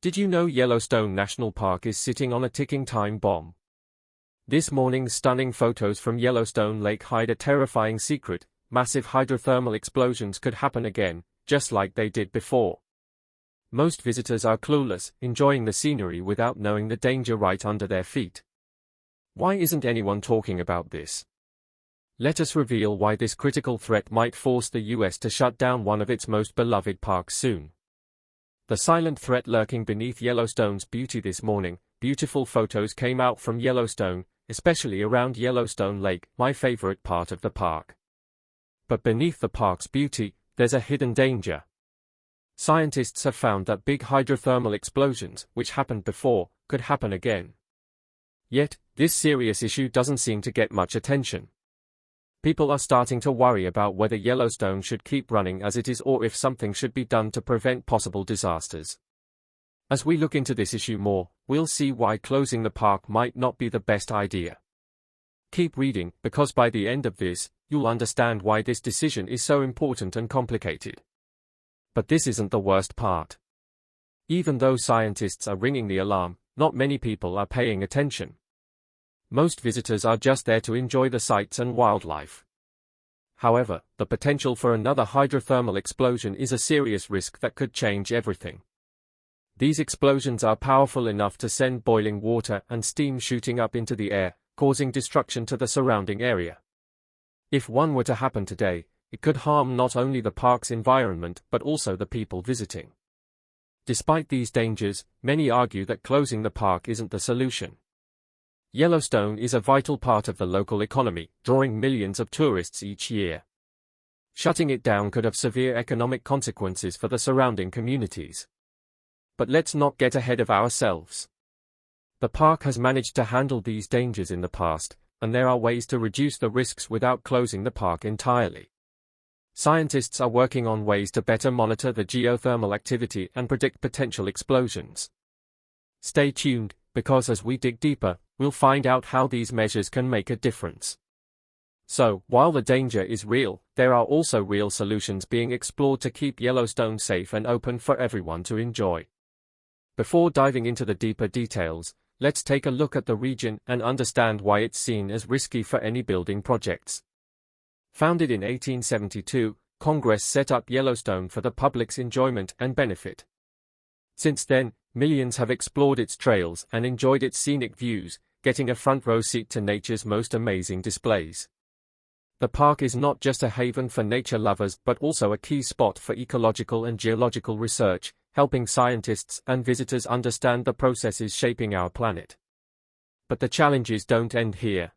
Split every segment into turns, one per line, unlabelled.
Did you know Yellowstone National Park is sitting on a ticking time bomb? This morning's stunning photos from Yellowstone Lake hide a terrifying secret: massive hydrothermal explosions could happen again, just like they did before. Most visitors are clueless, enjoying the scenery without knowing the danger right under their feet. Why isn't anyone talking about this? Let us reveal why this critical threat might force the US to shut down one of its most beloved parks soon. The silent threat lurking beneath Yellowstone's beauty. This morning, beautiful photos came out from Yellowstone, especially around Yellowstone Lake, my favorite part of the park. But beneath the park's beauty, there's a hidden danger. Scientists have found that big hydrothermal explosions, which happened before, could happen again. Yet, this serious issue doesn't seem to get much attention. People are starting to worry about whether Yellowstone should keep running as it is or if something should be done to prevent possible disasters. As we look into this issue more, we'll see why closing the park might not be the best idea. Keep reading, because by the end of this, you'll understand why this decision is so important and complicated. But this isn't the worst part. Even though scientists are ringing the alarm, not many people are paying attention. Most visitors are just there to enjoy the sights and wildlife. However, the potential for another hydrothermal explosion is a serious risk that could change everything. These explosions are powerful enough to send boiling water and steam shooting up into the air, causing destruction to the surrounding area. If one were to happen today, it could harm not only the park's environment but also the people visiting. Despite these dangers, many argue that closing the park isn't the solution. Yellowstone is a vital part of the local economy, drawing millions of tourists each year. Shutting it down could have severe economic consequences for the surrounding communities. But let's not get ahead of ourselves. The park has managed to handle these dangers in the past, and there are ways to reduce the risks without closing the park entirely. Scientists are working on ways to better monitor the geothermal activity and predict potential explosions. Stay tuned, because as we dig deeper, we'll find out how these measures can make a difference. So, while the danger is real, there are also real solutions being explored to keep Yellowstone safe and open for everyone to enjoy. Before diving into the deeper details, let's take a look at the region and understand why it's seen as risky for any building projects. Founded in 1872, Congress set up Yellowstone for the public's enjoyment and benefit. Since then, millions have explored its trails and enjoyed its scenic views, getting a front-row seat to nature's most amazing displays. The park is not just a haven for nature lovers but also a key spot for ecological and geological research, helping scientists and visitors understand the processes shaping our planet. But the challenges don't end here.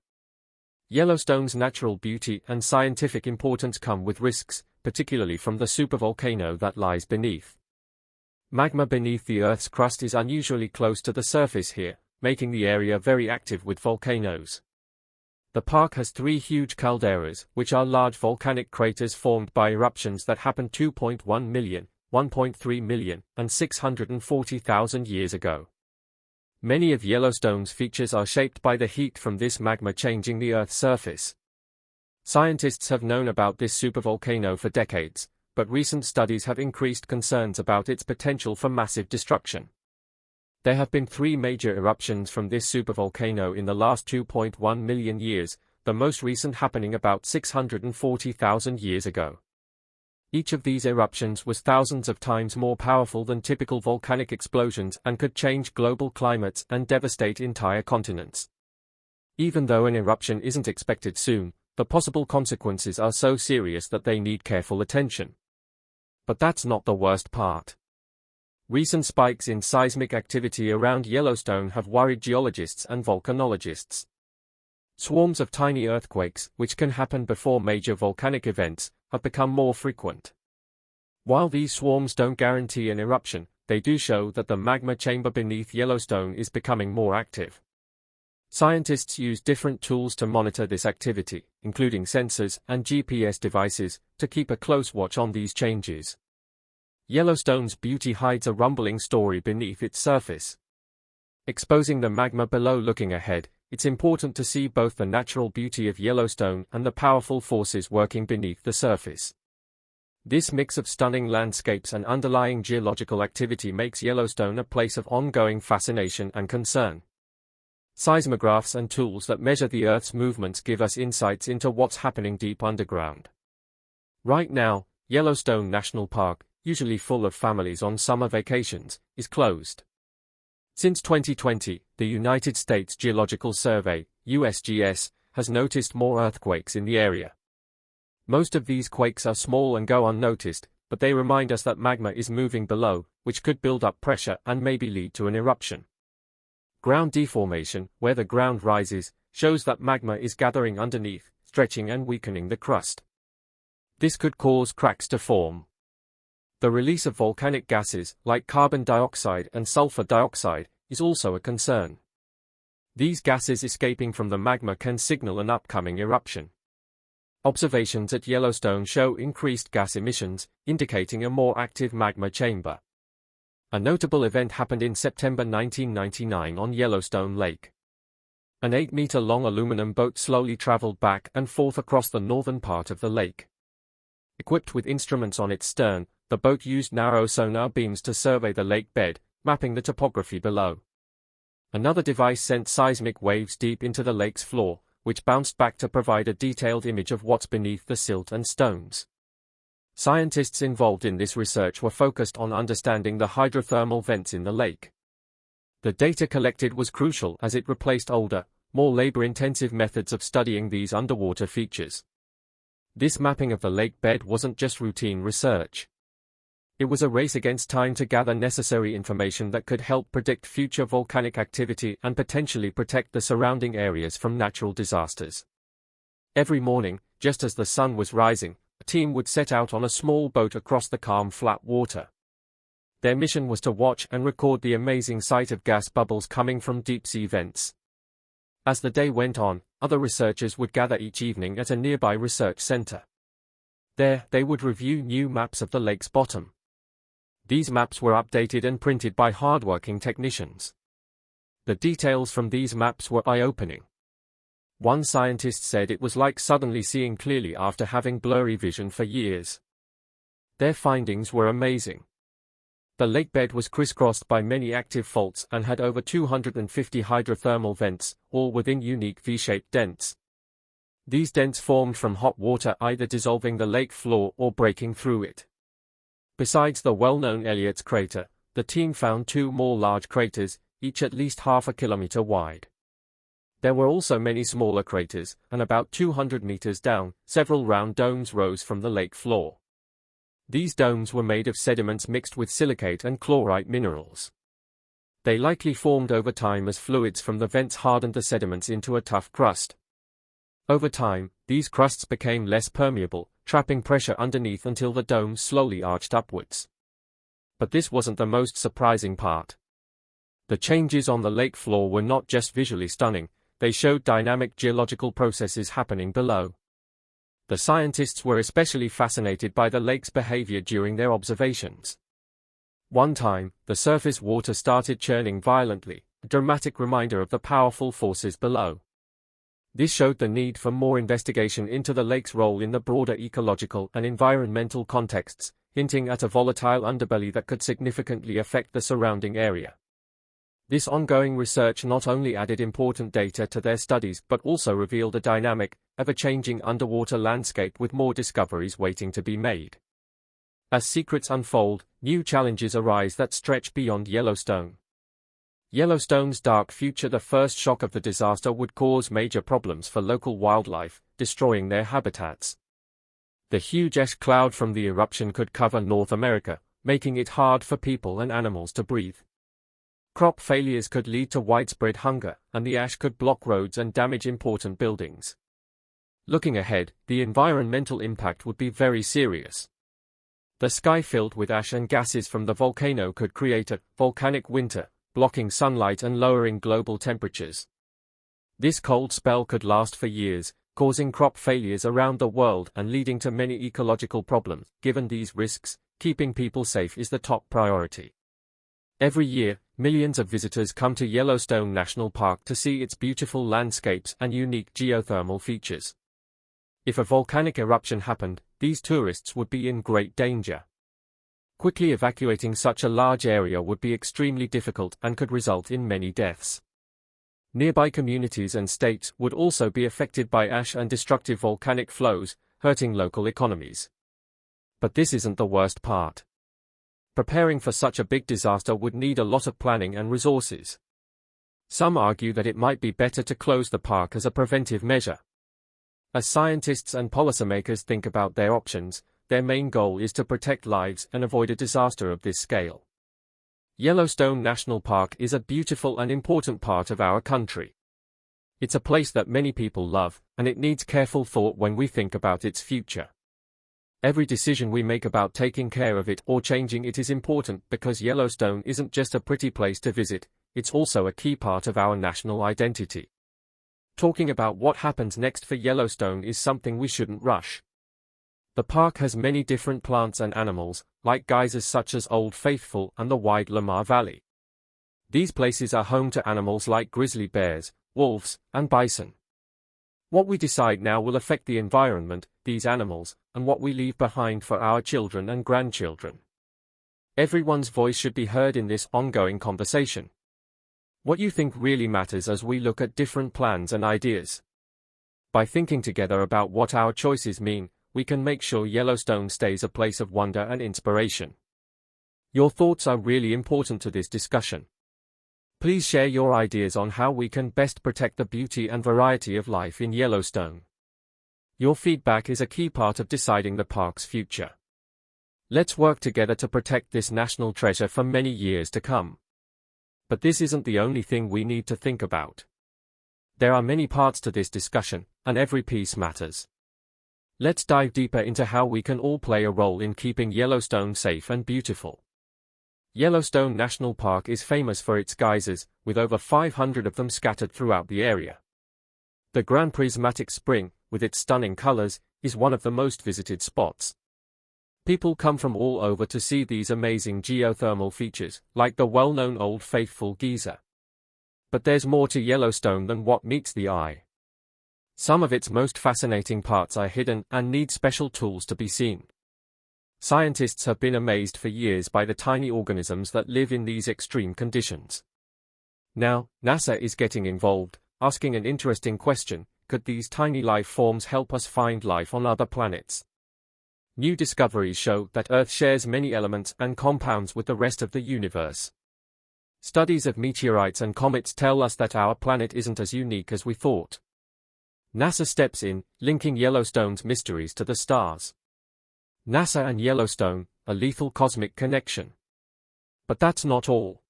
Yellowstone's natural beauty and scientific importance come with risks, particularly from the supervolcano that lies beneath. Magma beneath the Earth's crust is unusually close to the surface here, making the area very active with volcanoes. The park has three huge calderas, which are large volcanic craters formed by eruptions that happened 2.1 million, 1.3 million, and 640,000 years ago. Many of Yellowstone's features are shaped by the heat from this magma changing the Earth's surface. Scientists have known about this supervolcano for decades, but recent studies have increased concerns about its potential for massive destruction. There have been three major eruptions from this supervolcano in the last 2.1 million years, the most recent happening about 640,000 years ago. Each of these eruptions was thousands of times more powerful than typical volcanic explosions and could change global climates and devastate entire continents. Even though an eruption isn't expected soon, the possible consequences are so serious that they need careful attention. But that's not the worst part. Recent spikes in seismic activity around Yellowstone have worried geologists and volcanologists. Swarms of tiny earthquakes, which can happen before major volcanic events, have become more frequent. While these swarms don't guarantee an eruption, they do show that the magma chamber beneath Yellowstone is becoming more active. Scientists use different tools to monitor this activity, including sensors and GPS devices, to keep a close watch on these changes. Yellowstone's beauty hides a rumbling story beneath its surface. Exposing the magma below. Looking ahead, it's important to see both the natural beauty of Yellowstone and the powerful forces working beneath the surface. This mix of stunning landscapes and underlying geological activity makes Yellowstone a place of ongoing fascination and concern. Seismographs and tools that measure the Earth's movements give us insights into what's happening deep underground. Right now, Yellowstone National Park, usually full of families on summer vacations, is closed. Since 2020, the United States Geological Survey, USGS, has noticed more earthquakes in the area. Most of these quakes are small and go unnoticed, but they remind us that magma is moving below, which could build up pressure and maybe lead to an eruption. Ground deformation, where the ground rises, shows that magma is gathering underneath, stretching and weakening the crust. This could cause cracks to form. The release of volcanic gases, like carbon dioxide and sulfur dioxide, is also a concern. These gases escaping from the magma can signal an upcoming eruption. Observations at Yellowstone show increased gas emissions, indicating a more active magma chamber. A notable event happened in September 1999 on Yellowstone Lake. An 8-meter-long aluminum boat slowly traveled back and forth across the northern part of the lake. Equipped with instruments on its stern, the boat used narrow sonar beams to survey the lake bed, mapping the topography below. Another device sent seismic waves deep into the lake's floor, which bounced back to provide a detailed image of what's beneath the silt and stones. Scientists involved in this research were focused on understanding the hydrothermal vents in the lake. The data collected was crucial as it replaced older, more labor-intensive methods of studying these underwater features. This mapping of the lake bed wasn't just routine research. It was a race against time to gather necessary information that could help predict future volcanic activity and potentially protect the surrounding areas from natural disasters. Every morning, just as the sun was rising, a team would set out on a small boat across the calm flat water. Their mission was to watch and record the amazing sight of gas bubbles coming from deep-sea vents. As the day went on, other researchers would gather each evening at a nearby research center. There, they would review new maps of the lake's bottom. These maps were updated and printed by hardworking technicians. The details from these maps were eye-opening. One scientist said it was like suddenly seeing clearly after having blurry vision for years. Their findings were amazing. The lake bed was crisscrossed by many active faults and had over 250 hydrothermal vents, all within unique V-shaped dents. These dents formed from hot water either dissolving the lake floor or breaking through it. Besides the well-known Elliott's crater, the team found two more large craters, each at least half a kilometer wide. There were also many smaller craters, and about 200 meters down, several round domes rose from the lake floor. These domes were made of sediments mixed with silicate and chlorite minerals. They likely formed over time as fluids from the vents hardened the sediments into a tough crust. Over time, these crusts became less permeable, trapping pressure underneath until the domes slowly arched upwards. But this wasn't the most surprising part. The changes on the lake floor were not just visually stunning, they showed dynamic geological processes happening below. The scientists were especially fascinated by the lake's behavior during their observations. One time, the surface water started churning violently, a dramatic reminder of the powerful forces below. This showed the need for more investigation into the lake's role in the broader ecological and environmental contexts, hinting at a volatile underbelly that could significantly affect the surrounding area. This ongoing research not only added important data to their studies but also revealed a dynamic, ever-changing underwater landscape with more discoveries waiting to be made. As secrets unfold, new challenges arise that stretch beyond Yellowstone. Yellowstone's dark future. The first shock of the disaster would cause major problems for local wildlife, destroying their habitats. The huge ash cloud from the eruption could cover North America, making it hard for people and animals to breathe. Crop failures could lead to widespread hunger, and the ash could block roads and damage important buildings. Looking ahead, the environmental impact would be very serious. The sky filled with ash and gases from the volcano could create a volcanic winter, blocking sunlight and lowering global temperatures. This cold spell could last for years, causing crop failures around the world and leading to many ecological problems. Given these risks, keeping people safe is the top priority. Every year, millions of visitors come to Yellowstone National Park to see its beautiful landscapes and unique geothermal features. If a volcanic eruption happened, these tourists would be in great danger. Quickly evacuating such a large area would be extremely difficult and could result in many deaths. Nearby communities and states would also be affected by ash and destructive volcanic flows, hurting local economies. But this isn't the worst part. Preparing for such a big disaster would need a lot of planning and resources. Some argue that it might be better to close the park as a preventive measure. As scientists and policymakers think about their options, their main goal is to protect lives and avoid a disaster of this scale. Yellowstone National Park is a beautiful and important part of our country. It's a place that many people love, and it needs careful thought when we think about its future. Every decision we make about taking care of it or changing it is important because Yellowstone isn't just a pretty place to visit, it's also a key part of our national identity. Talking about what happens next for Yellowstone is something we shouldn't rush. The park has many different plants and animals, like geysers such as Old Faithful and the wide Lamar Valley. These places are home to animals like grizzly bears, wolves, and bison. What we decide now will affect the environment, these animals, and what we leave behind for our children and grandchildren. Everyone's voice should be heard in this ongoing conversation. What you think really matters as we look at different plans and ideas. By thinking together about what our choices mean, we can make sure Yellowstone stays a place of wonder and inspiration. Your thoughts are really important to this discussion. Please share your ideas on how we can best protect the beauty and variety of life in Yellowstone. Your feedback is a key part of deciding the park's future. Let's work together to protect this national treasure for many years to come. But this isn't the only thing we need to think about. There are many parts to this discussion, and every piece matters. Let's dive deeper into how we can all play a role in keeping Yellowstone safe and beautiful. Yellowstone National Park is famous for its geysers, with over 500 of them scattered throughout the area. The Grand Prismatic Spring, with its stunning colors, is one of the most visited spots. People come from all over to see these amazing geothermal features, like the well-known Old Faithful geyser. But there's more to Yellowstone than what meets the eye. Some of its most fascinating parts are hidden and need special tools to be seen. Scientists have been amazed for years by the tiny organisms that live in these extreme conditions. Now, NASA is getting involved, asking an interesting question: could these tiny life forms help us find life on other planets? New discoveries show that Earth shares many elements and compounds with the rest of the universe. Studies of meteorites and comets tell us that our planet isn't as unique as we thought. NASA steps in, linking Yellowstone's mysteries to the stars. NASA and Yellowstone, a lethal cosmic connection. But that's not all.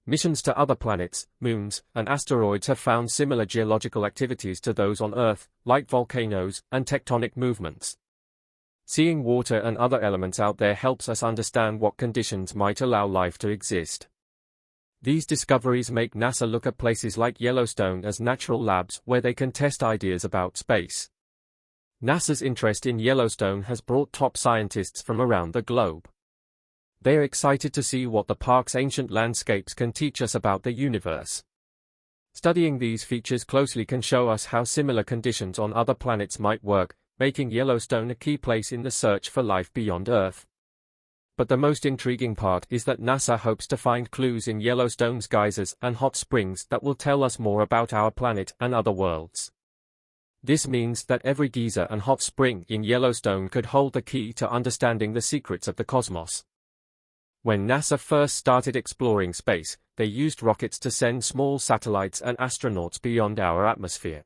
Missions to other planets, moons, and asteroids have found similar geological activities to those on Earth, like volcanoes and tectonic movements. Seeing water and other elements out there helps us understand what conditions might allow life to exist. These discoveries make NASA look at places like Yellowstone as natural labs where they can test ideas about space. NASA's interest in Yellowstone has brought top scientists from around the globe. They are excited to see what the park's ancient landscapes can teach us about the universe. Studying these features closely can show us how similar conditions on other planets might work, making Yellowstone a key place in the search for life beyond Earth. But the most intriguing part is that NASA hopes to find clues in Yellowstone's geysers and hot springs that will tell us more about our planet and other worlds. This means that every geyser and hot spring in Yellowstone could hold the key to understanding the secrets of the cosmos. When NASA first started exploring space, they used rockets to send small satellites and astronauts beyond our atmosphere.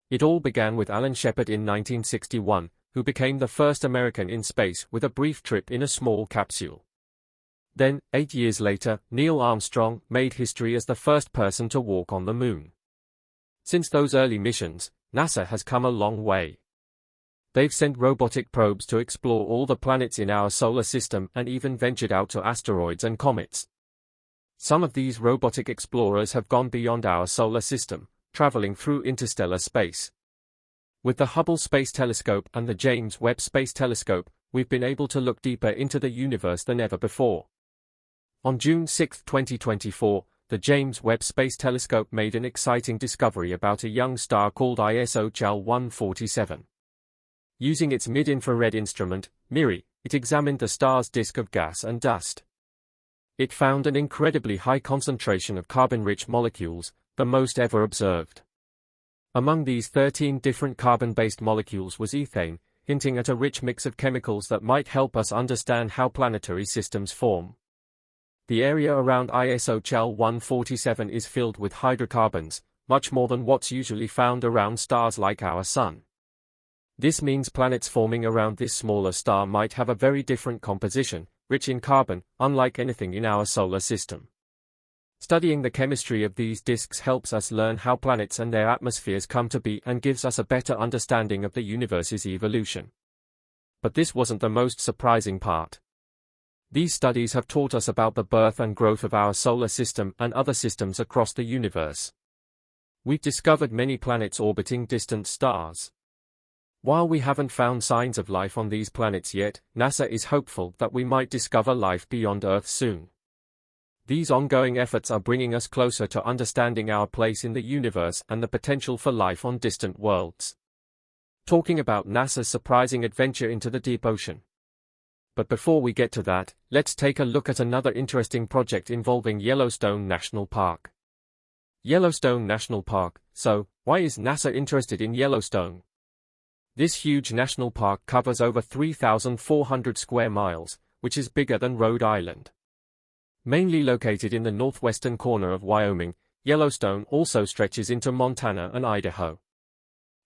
It all began with Alan Shepard in 1961, who became the first American in space with a brief trip in a small capsule. Then, 8 years later, Neil Armstrong made history as the first person to walk on the moon. Since those early missions, NASA has come a long way. They've sent robotic probes to explore all the planets in our solar system and even ventured out to asteroids and comets. Some of these robotic explorers have gone beyond our solar system, traveling through interstellar space. With the Hubble Space Telescope and the James Webb Space Telescope, we've been able to look deeper into the universe than ever before. On June 6, 2024, the James Webb Space Telescope made an exciting discovery about a young star called ISO Chal 147. Using its mid-infrared instrument, MIRI, it examined the star's disk of gas and dust. It found an incredibly high concentration of carbon-rich molecules, the most ever observed. Among these 13 different carbon-based molecules was ethane, hinting at a rich mix of chemicals that might help us understand how planetary systems form. The area around ISO Chel 147 is filled with hydrocarbons, much more than what's usually found around stars like our Sun. This means planets forming around this smaller star might have a very different composition, rich in carbon, unlike anything in our solar system. Studying the chemistry of these disks helps us learn how planets and their atmospheres come to be and gives us a better understanding of the universe's evolution. But this wasn't the most surprising part. These studies have taught us about the birth and growth of our solar system and other systems across the universe. We've discovered many planets orbiting distant stars. While we haven't found signs of life on these planets yet, NASA is hopeful that we might discover life beyond Earth soon. These ongoing efforts are bringing us closer to understanding our place in the universe and the potential for life on distant worlds. Talking about NASA's surprising adventure into the deep ocean. But before we get to that, let's take a look at another interesting project involving Yellowstone National Park. Yellowstone National Park. So, why is NASA interested in Yellowstone? This huge national park covers over 3,400 square miles, which is bigger than Rhode Island. Mainly located in the northwestern corner of Wyoming, Yellowstone also stretches into Montana and Idaho.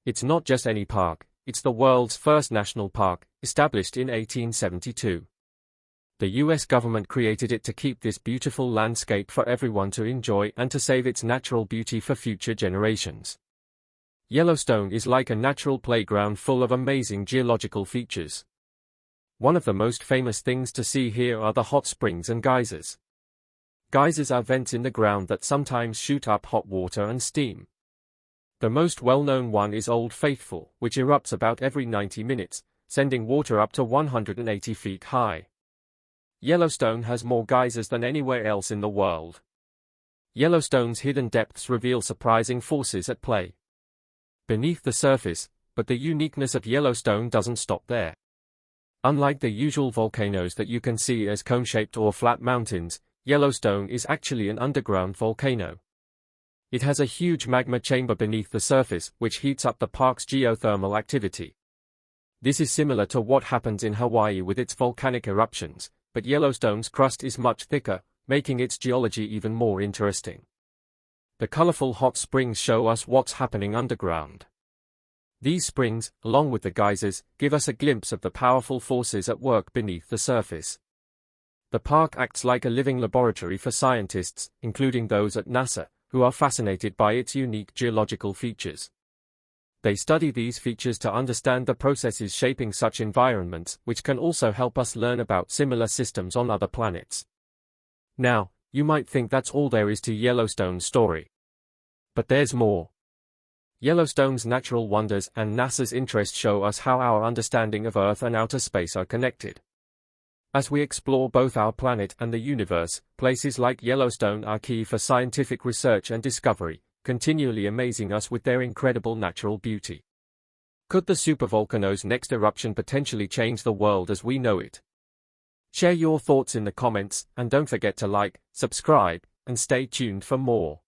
It's not just any park, it's the world's first national park, established in 1872. The US government created it to keep this beautiful landscape for everyone to enjoy and to save its natural beauty for future generations. Yellowstone is like a natural playground full of amazing geological features. One of the most famous things to see here are the hot springs and geysers. Geysers are vents in the ground that sometimes shoot up hot water and steam. The most well-known one is Old Faithful, which erupts about every 90 minutes, sending water up to 180 feet high. Yellowstone has more geysers than anywhere else in the world. Yellowstone's hidden depths reveal surprising forces at play beneath the surface, but the uniqueness of Yellowstone doesn't stop there. Unlike the usual volcanoes that you can see as cone-shaped or flat mountains, Yellowstone is actually an underground volcano. It has a huge magma chamber beneath the surface, which heats up the park's geothermal activity. This is similar to what happens in Hawaii with its volcanic eruptions, but Yellowstone's crust is much thicker, making its geology even more interesting. The colorful hot springs show us what's happening underground. These springs, along with the geysers, give us a glimpse of the powerful forces at work beneath the surface. The park acts like a living laboratory for scientists, including those at NASA, who are fascinated by its unique geological features. They study these features to understand the processes shaping such environments, which can also help us learn about similar systems on other planets. Now, you might think that's all there is to Yellowstone's story. But there's more. Yellowstone's natural wonders and NASA's interest show us how our understanding of Earth and outer space are connected. As we explore both our planet and the universe, places like Yellowstone are key for scientific research and discovery, continually amazing us with their incredible natural beauty. Could the supervolcano's next eruption potentially change the world as we know it? Share your thoughts in the comments, and don't forget to like, subscribe, and stay tuned for more.